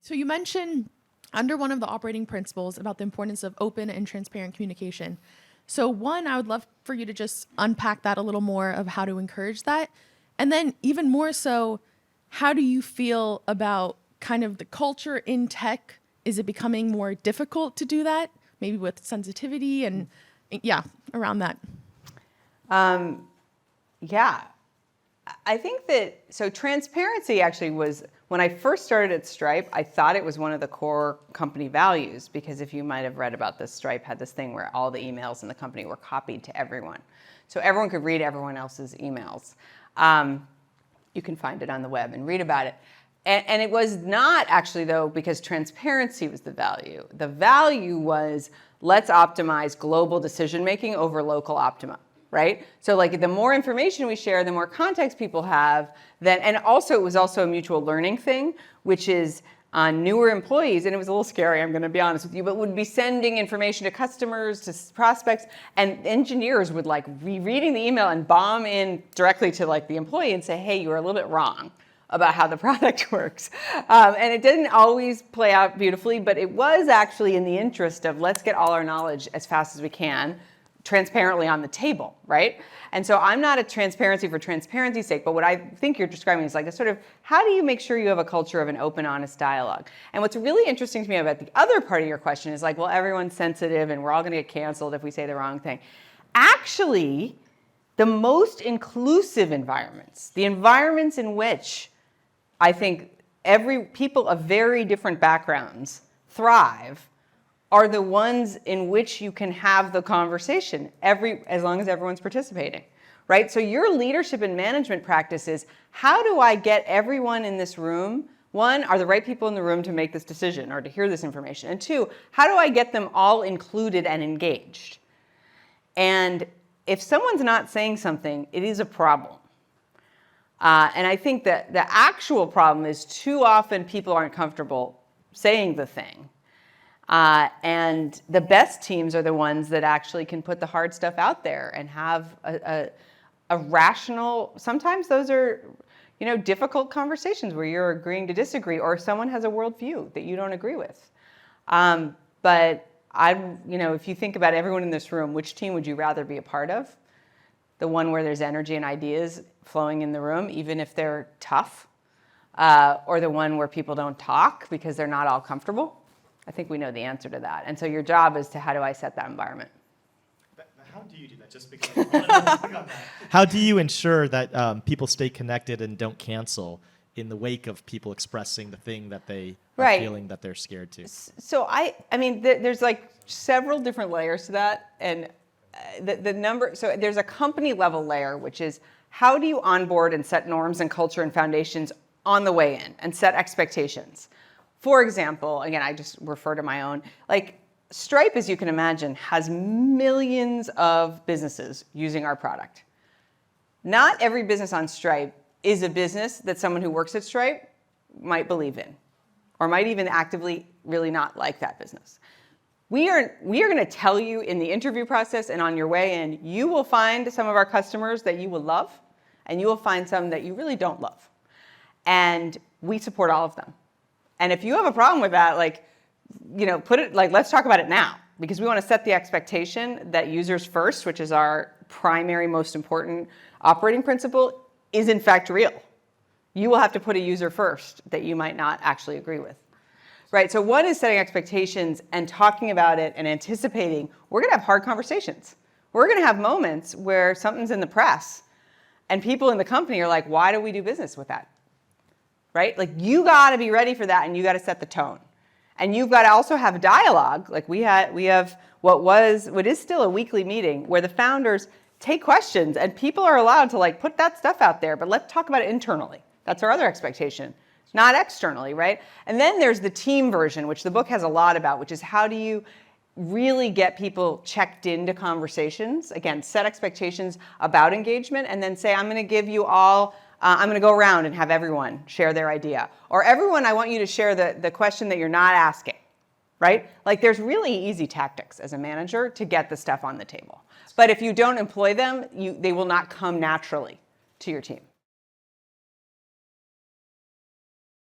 So you mentioned under one of the operating principles about the importance of open and transparent communication. So one, I would love for you to just unpack that a little more of how to encourage that. And then even more so, how do you feel about kind of the culture in tech? Is it becoming more difficult to do that? Maybe with sensitivity and around that. Yeah, I think that, so transparency actually was, when I first started at Stripe, I thought it was one of the core company values, because if you might have read about this, Stripe had this thing where all the emails in the company were copied to everyone. So everyone could read everyone else's emails. You can find it on the web and read about it. And it was not actually, though, because transparency was the value. The value was, let's optimize global decision-making over local optima, right? So like the more information we share, the more context people have, then, and also it was also a mutual learning thing, which is newer employees, and it was a little scary, I'm going to be honest with you, but would be sending information to customers, to prospects, and engineers would like be reading the email and bomb in directly to like the employee and say, hey, you were a little bit wrong about how the product works. And it didn't always play out beautifully, but it was actually in the interest of let's get all our knowledge as fast as we can, transparently on the table, right? And so I'm not a transparency for transparency's sake, but what I think you're describing is like a sort of, how do you make sure you have a culture of an open, honest dialogue? And what's really interesting to me about the other part of your question is like, well, everyone's sensitive and we're all gonna get canceled if we say the wrong thing. Actually, the most inclusive environments, the environments in which I think people of very different backgrounds thrive, are the ones in which you can have the conversation as long as everyone's participating, right? So your leadership and management practices, how do I get everyone in this room? One, are the right people in the room to make this decision or to hear this information? And two, how do I get them all included and engaged? And if someone's not saying something, it is a problem. And I think that the actual problem is too often people aren't comfortable saying the thing. And the best teams are the ones that actually can put the hard stuff out there and have a rational, sometimes those are, difficult conversations where you're agreeing to disagree or someone has a worldview that you don't agree with. But if you think about everyone in this room, which team would you rather be a part of? The one where there's energy and ideas flowing in the room, even if they're tough, or the one where people don't talk because they're not all comfortable? I think we know the answer to that. And so your job is to, how do I set that environment? But how do you do that? Just because how do you ensure that people stay connected and don't cancel in the wake of people expressing the thing that they are feeling that they're scared to? So there's like several different layers to that. And so there's a company level layer, which is how do you onboard and set norms and culture and foundations on the way in and set expectations? For example, again, I just refer to my own, like Stripe, as you can imagine, has millions of businesses using our product. Not every business on Stripe is a business that someone who works at Stripe might believe in, or might even actively really not like that business. We are going to tell you in the interview process and on your way in, you will find some of our customers that you will love, and you will find some that you really don't love. And we support all of them. And if you have a problem with that, let's talk about it now, because we want to set the expectation that users first, which is our primary, most important operating principle, is in fact real. You will have to put a user first that you might not actually agree with. Right, so one is setting expectations and talking about it and anticipating. We're going to have hard conversations. We're going to have moments where something's in the press and people in the company are like, why do we do business with that? Right? Like you got to be ready for that and you got to set the tone. And you've got to also have dialogue. Like we have what is still a weekly meeting where the founders take questions and people are allowed to like put that stuff out there, but let's talk about it internally. That's our other expectation. Not externally, right? And then there's the team version, which the book has a lot about, which is how do you really get people checked into conversations? Again, set expectations about engagement and then say, I'm going to give you all, I'm going to go around and have everyone share their idea. Or everyone, I want you to share the question that you're not asking, right? Like there's really easy tactics as a manager to get the stuff on the table. But if you don't employ them, they will not come naturally to your team.